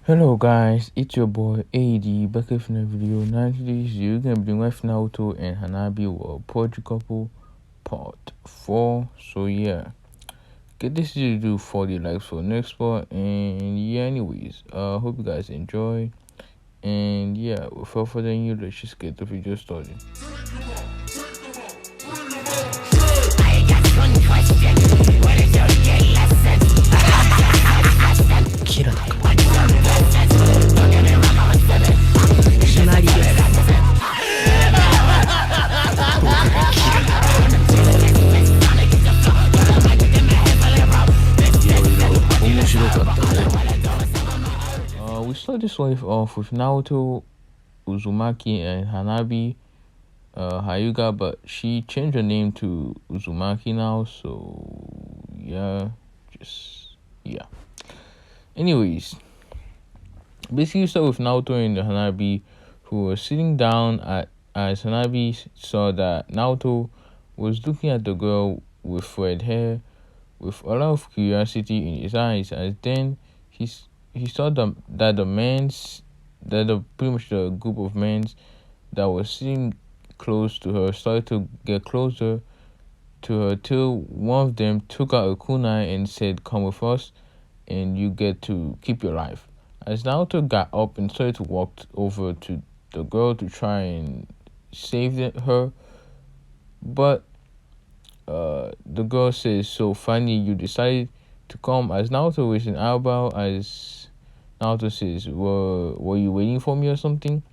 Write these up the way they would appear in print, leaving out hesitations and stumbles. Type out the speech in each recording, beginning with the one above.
Hello guys, it's your boy a.dTHEweeb back with another video. Now today's video we're gonna be doing with Naruto and Hanabi or Poetry Couple Part 4. So yeah, get this video to do 40 likes for the next part, and yeah, anyways, hope you guys enjoy, and yeah, without further ado, let's just get the video started. We start this life off with Naruto, Uzumaki, and Hanabi, Hyuga, but she changed her name to Uzumaki now, so yeah, Anyways, basically you start with Naruto and Hanabi, who were sitting down as Hanabi saw that Naruto was looking at the girl with red hair with a lot of curiosity in his eyes, as then he saw pretty much the group of men that was sitting close to her started to get closer to her till one of them took out a kunai and said, "Come with us and you get to keep your life." As Naruto got up and started to walk over to the girl to try and save her, but the girl says, "So finally you decided to come." As Naruto with an eyebrow, as Naruto says, were you waiting for me or something?"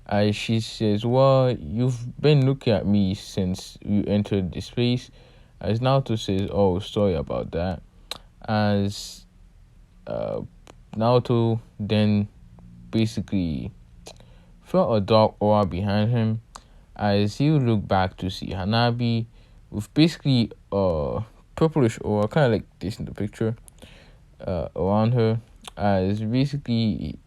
As she says, "Well, you've been looking at me since you entered this place." As Naruto says, "Oh, sorry about that." As Naruto then basically felt a dark aura behind him, as he would look back to see Hanabi with basically purplish aura, kind of like this in the picture, around her, as basically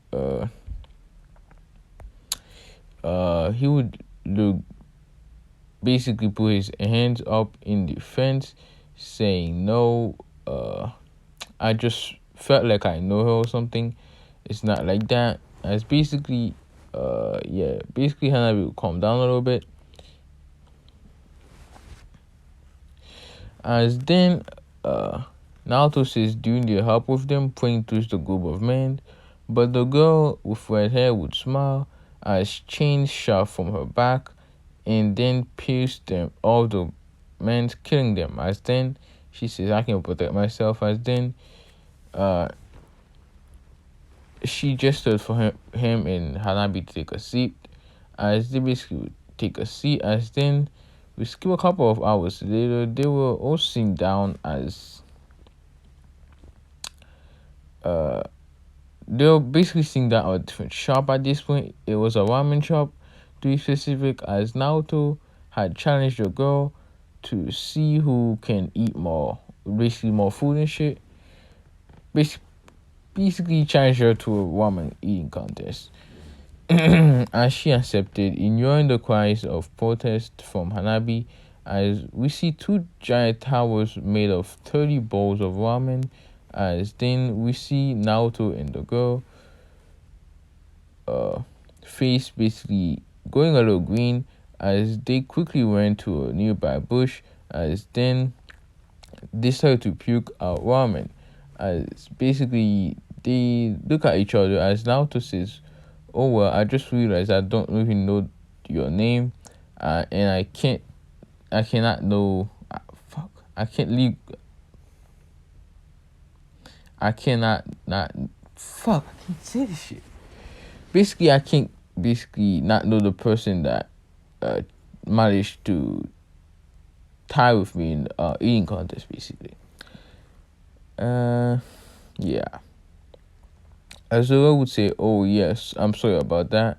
he would basically put his hands up in defense, saying, "No, I just felt like I know her or something. It's not like that." As basically Hanabi would calm down a little bit. As then Naruto says, "Do you need help with them?" pointing towards the group of men, but the girl with red hair would smile as chains shot from her back and then pierced them, all the men, killing them. As then she says, "I can protect myself." As then she gestured for him and Hanabi to take a seat, as they basically would take a seat. As then we skip a couple of hours later, they were all sitting down as they were basically sitting down at a different shop at this point. It was a ramen shop, to be specific, as Naruto had challenged the girl to see who can eat more food and shit. Basically challenged her to a ramen eating contest. As she accepted, ignoring the cries of protest from Hanabi, as we see two giant towers made of 30 bowls of ramen. As then we see Naruto and the girl face basically going a little green, as they quickly went to a nearby bush. As then they started to puke out ramen. As basically they look at each other, as Naruto says, "Oh well, I just realized I don't even know your name, and I cannot know, I can't leave, I cannot not, I can't say this shit. Basically, I can't not know the person that managed to tie with me in eating contest, basically." Yeah. As the girl would say, "Oh yes, I'm sorry about that.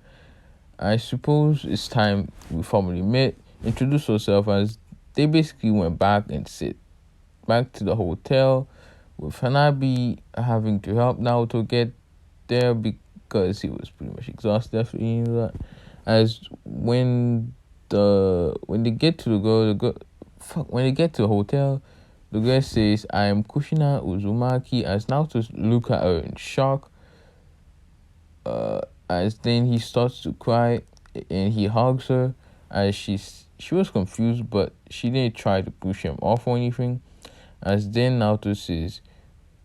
I suppose it's time we formally met." Introduce herself, as they basically went back to the hotel, with Hanabi having to help Naruto get there because he was pretty much exhausted after eating that. As when they get to the hotel, the girl says, "I am Kushina Uzumaki," as Naruto look at her in shock, as then he starts to cry and he hugs her as she was confused, but she didn't try to push him off or anything. As then Naoto says,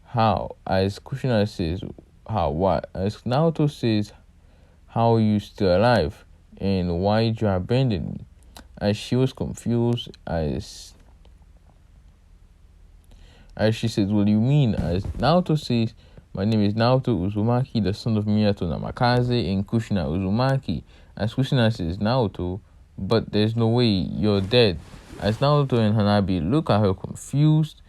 how? As Kushina says, how? What? As Naoto says, how are you still alive? And why did you abandon me? As she was confused, as she says, what do you mean? As Naoto says, my name is Naoto Uzumaki, the son of Minato Namikaze and Kushina Uzumaki. As Kushina says, Naoto, but there's no way you're dead. As Naoto and Hanabi look at her confused,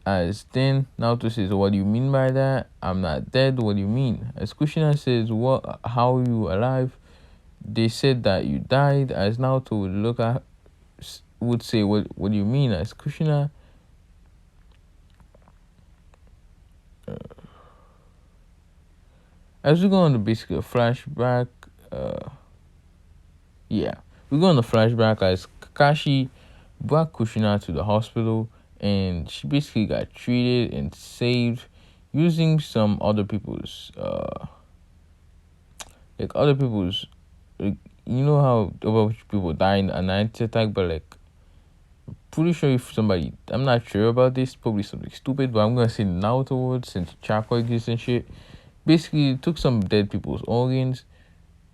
as then Naoto says, what do you mean by that? I'm not dead, what do you mean? As Kushina says, what? How are you alive? They said that you died. As Naoto would say, what do you mean? As Kushina, as we go on to basically a flashback, we go on the flashback as Kakashi brought Kushina to the hospital and she basically got treated and saved using some other people's like, you know how other people die in a night attack, but like pretty sure if somebody, I'm not sure about this, probably something stupid, but I'm gonna say Naruto words since chakra exists and shit. Basically took some dead people's organs,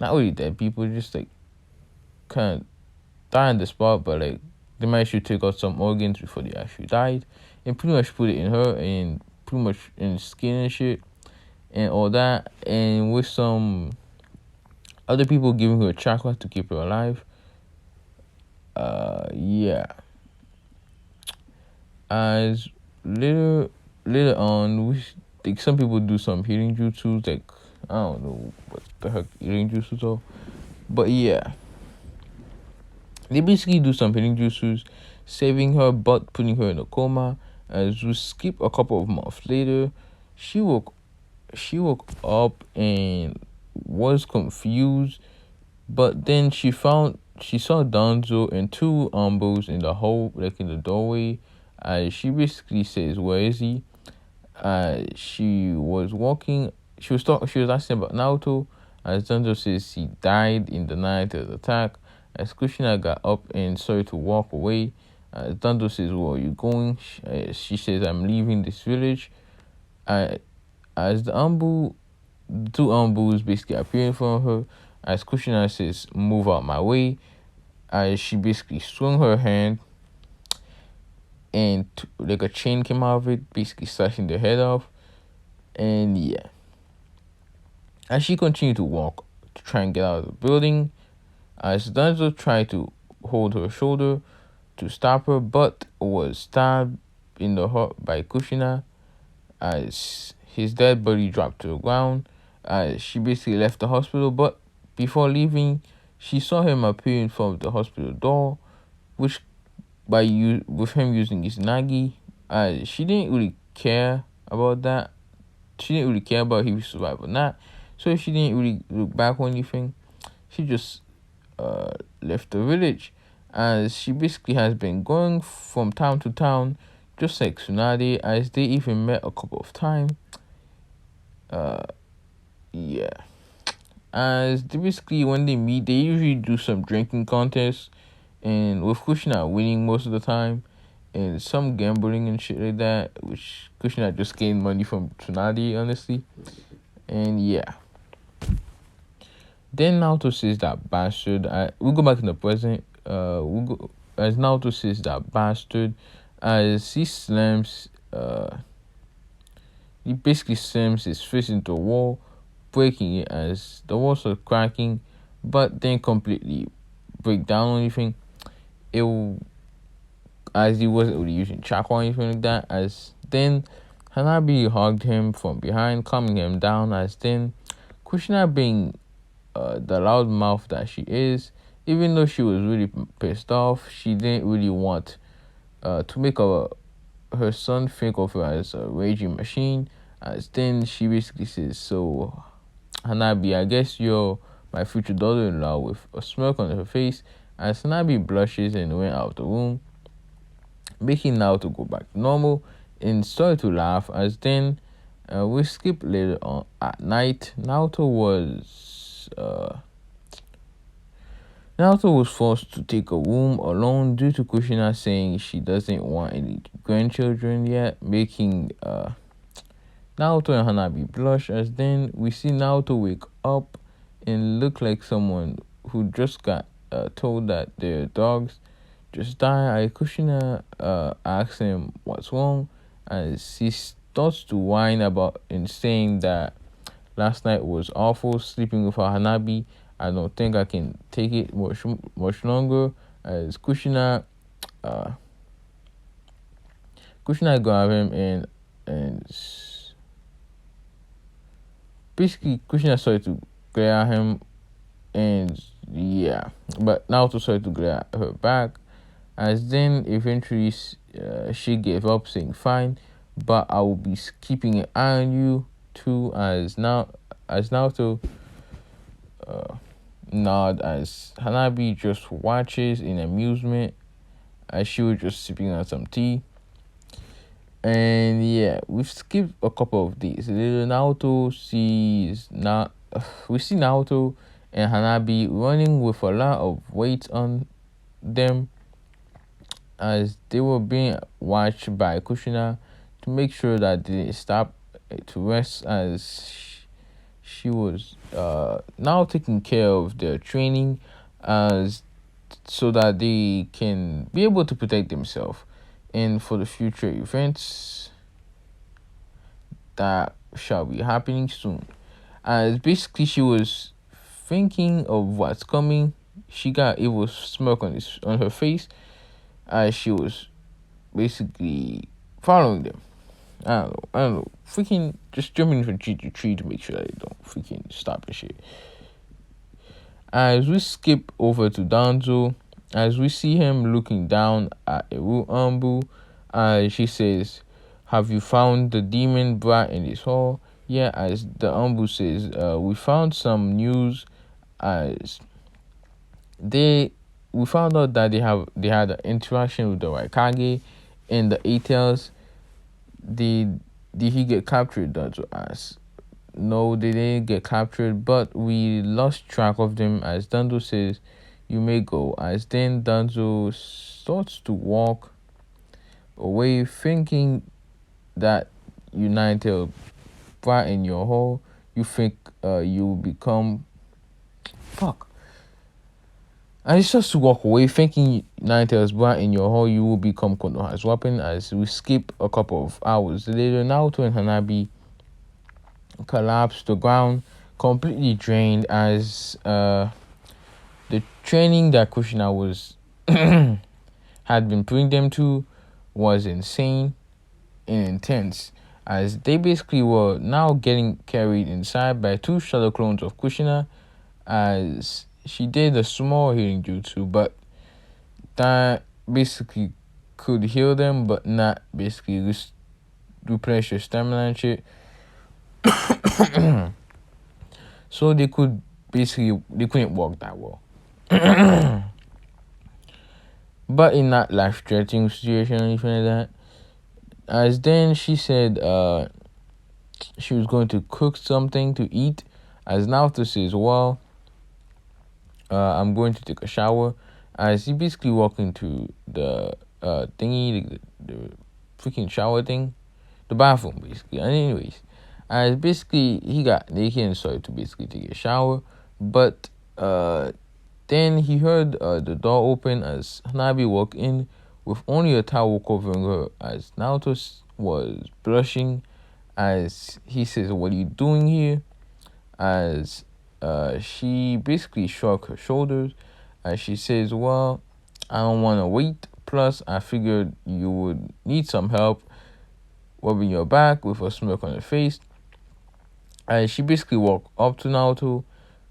not really dead people, just like kind of die on the spot, but like they might actually take out some organs before they actually died, and pretty much put it in her and pretty much in skin and shit and all that, and with some other people giving her chakra to keep her alive. As later on, like some people do some healing jutsus, like I don't know what the heck healing jutsus are, but yeah, they basically do some healing jutsus, saving her but putting her in a coma. As we skip a couple of months later, she woke up and was confused, but then she saw Danzo and two umbos in the hole, like in the doorway. She basically says, where is he? She was asking about Naruto. As Danzo says he died in the night of the attack. As Kushina got up and started to walk away. Danzo says, where are you going? She says, I'm leaving this village. As the two umbos basically appear in front of her. As Kushina says, move out my way. As she basically swung her hand and like a chain came out of it, basically slashing their head off. And yeah, as she continued to walk to try and get out of the building, as Danzo tried to hold her shoulder to stop her, but was stabbed in the heart by Kushina. As his dead body dropped to the ground, she basically left the hospital, but before leaving, she saw him appear in front of the hospital door, which with him using his nagi. She didn't really care about that. She didn't really care about if he survived or not, so she didn't really look back or anything. She just left the village, as she basically has been going from town to town, just like Tsunade, as they even met a couple of times. As they basically, when they meet, they usually do some drinking contests, and with Kushina winning most of the time, and some gambling and shit like that, which Kushina just gained money from Tsunade, honestly. And yeah. Then Naoto says that bastard. We'll go back in the present. As Naoto says that bastard, as he slams, he basically slams his fist into a wall, breaking it as the walls are cracking, but then completely break down or anything. As he wasn't really using chakra or anything like that. As then Hanabi hugged him from behind, calming him down. As then Kushina, being the loud mouth that she is, even though she was really pissed off, she didn't really want to make her son think of her as a raging machine. As then she basically says, so Hanabi, I guess you're my future daughter-in-law, with a smirk on her face. As Hanabi blushes and went out of the room, making Naoto go back to normal and started to laugh. As then We skip later on at night. Naruto was forced to take a room alone due to Kushina saying she doesn't want any grandchildren yet, making Naruto and Hanabi blush. As then we see Naruto wake up and look like someone who just got told that their dogs just died. Kushina asks him what's wrong, as he starts to whine about and saying that last night was awful, sleeping with Hanabi. I don't think I can take it much longer. As uh, Kushina grab him and basically Kushina started to glare at him, and yeah, but Naruto started to glare at her back. As then eventually she gave up, saying fine, but I will be keeping an eye on you too. As Naruto nod, as Hanabi just watches in amusement, as she was just sipping on some tea. And yeah, we've skipped a couple of these. Little Naruto sees not we see Naruto and Hanabi running with a lot of weight on them, as they were being watched by Kushina to make sure that they didn't stop to rest, as she was now taking care of their training, as so that they can be able to protect themselves and for the future events that shall be happening soon. As basically she was thinking of what's coming. She got evil smirk on her face, as she was basically following them. I don't know. Freaking just jumping from tree to tree to make sure that they don't freaking stop and shit. As we skip over to Danzo, as we see him looking down at a Ambu, she says, "Have you found the demon brat in this hall?" Yeah, as the Ambu says, "We found some news, as we found out that they had an interaction with the Raikage and the A-Tails. Did he get captured?" Danzo asks. No, they didn't get captured, but we lost track of them, as Danzo says, "You may go." As then Danzo starts to walk away, thinking that United brat in your hole, you think you will become fuck. And he starts to walk away, thinking Ninetales brat in your hole, you will become Konoha's weapon. As we skip a couple of hours later, Naruto and Hanabi collapse to the ground, completely drained, as the training that Kushina was had been putting them to was insane and intense, as they basically were now getting carried inside by two shadow clones of Kushina, as she did a small healing jutsu, but that basically could heal them, but not basically replenish your stamina and shit. So they couldn't walk that well. But in that life-threatening situation or anything like that, as then she said she was going to cook something to eat, as Naruto says, well, I'm going to take a shower, as he basically walked into the thingy, the freaking shower thing, the bathroom basically. And anyways, as basically he got naked and started to basically take a shower, but then he heard the door open as Hanabi walked in with only a towel covering her, as Naruto was blushing, as he says, "What are you doing here?" As she basically shrugged her shoulders, as she says, "Well, I don't want to wait. Plus, I figured you would need some help," rubbing your back with a smirk on her face. As she basically walked up to Naruto,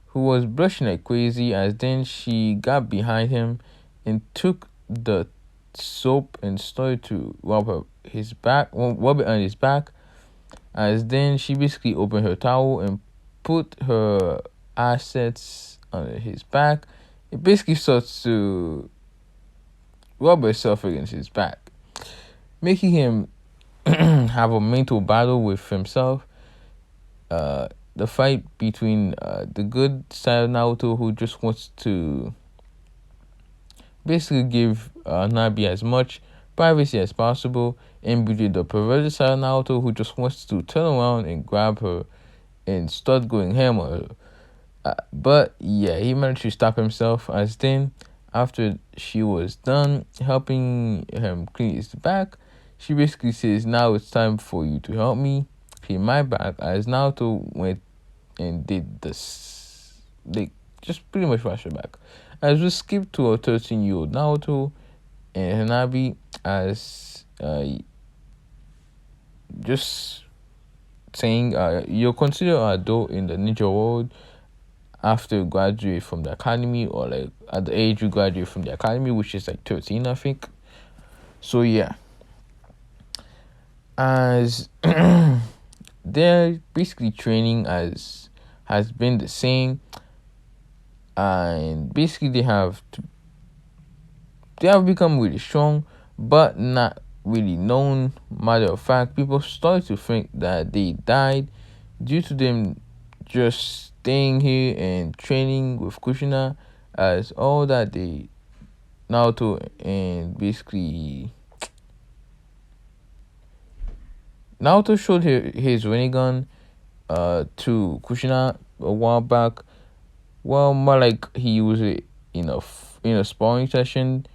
who was blushing like crazy, as then she got behind him and took the soap and started to rub it on his back, as then she basically opened her towel and put her assets on his back. It basically starts to rub herself against his back, making him have a mental battle with himself. The fight between the good side of Naruto, who just wants to basically give Nabi as much privacy as possible, and between the perverted side of Naruto, who just wants to turn around and grab her and start going ham on her. But yeah, he managed to stop himself, as then after she was done helping him clean his back, she basically says, now it's time for you to help me clean my back, as Naruto went and did this. They just pretty much wash her back. As we skip to a 13-year-old Naruto and Hanabi, as just saying you're considered an adult in the ninja world after you graduate from the academy, or like at the age you graduate from the academy, which is like 13, I think. So yeah, as their basically training has been the same, and basically they have become really strong, but not really known. Matter of fact, people started to think that they died due to them just staying here and training with Kushina, as all that they Naruto and basically Naruto showed his Rinnegan to Kushina a while back. Well, more like he used it in a sparring session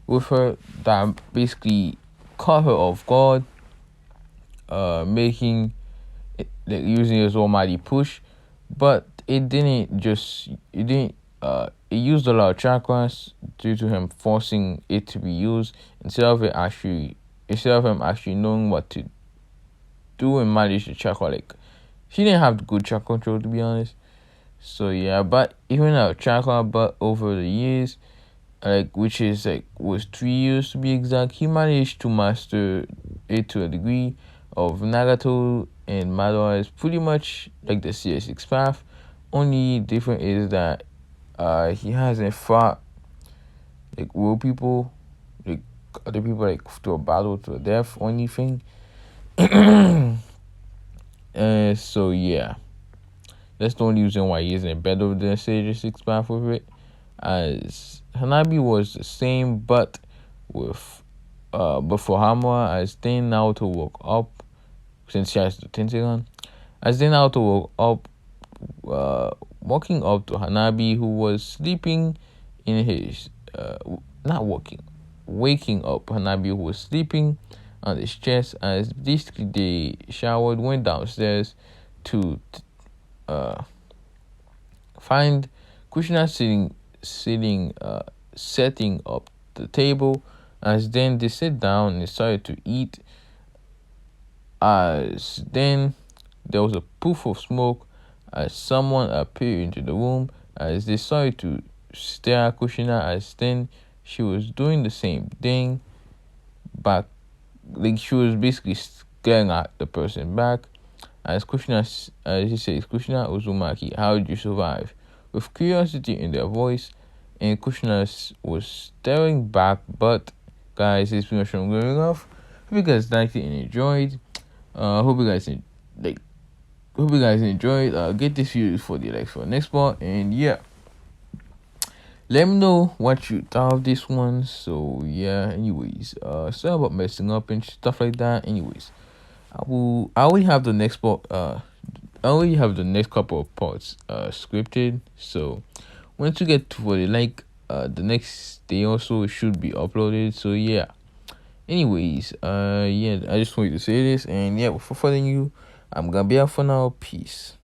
with her that basically caught her off guard, making it, like, using his almighty push, but it used a lot of chakras due to him forcing it to be used instead of him actually knowing what to do and manage the chakra. Like, she didn't have good chakra control, to be honest. So yeah, but even our chakra, but over the years, like, which is like was 3 years to be exact, he managed to master it to a degree of Nagato and Madara is pretty much like the CS6 path. Only different is that he hasn't fought like real people, like other people, like to a battle to a death or anything. So yeah, that's the only reason why he isn't better than CS6 path with it. As Hanabi was the same, but for Hamura, as then Naruto woke up, since she has the Tenseigan, as then Naruto woke up, walking up to Hanabi, who was sleeping in his waking up Hanabi, who was sleeping on his chest, as basically they showered, went downstairs to find Kushina setting up the table, as then they sit down and started to eat. As then there was a poof of smoke as someone appeared into the room, as they started to stare at Kushina, as then she was doing the same thing back, like she was basically scaring at the person back. As he says, Kushina Uzumaki, how did you survive? With curiosity in their voice, and Kushina was staring back. But guys, this is pretty much what I'm going off. Hope you guys liked it and enjoyed. Hope you guys enjoyed. Get this video for the next part, and yeah, let me know what you thought of this one. So yeah, anyways, sorry about messing up and stuff like that. Anyways, I already have the next part. I already have the next couple of parts scripted. So once you get to the next day or so, it should be uploaded. So yeah. Anyways, yeah, I just wanted to say this, and yeah, without further ado, I'm gonna be out for now. Peace.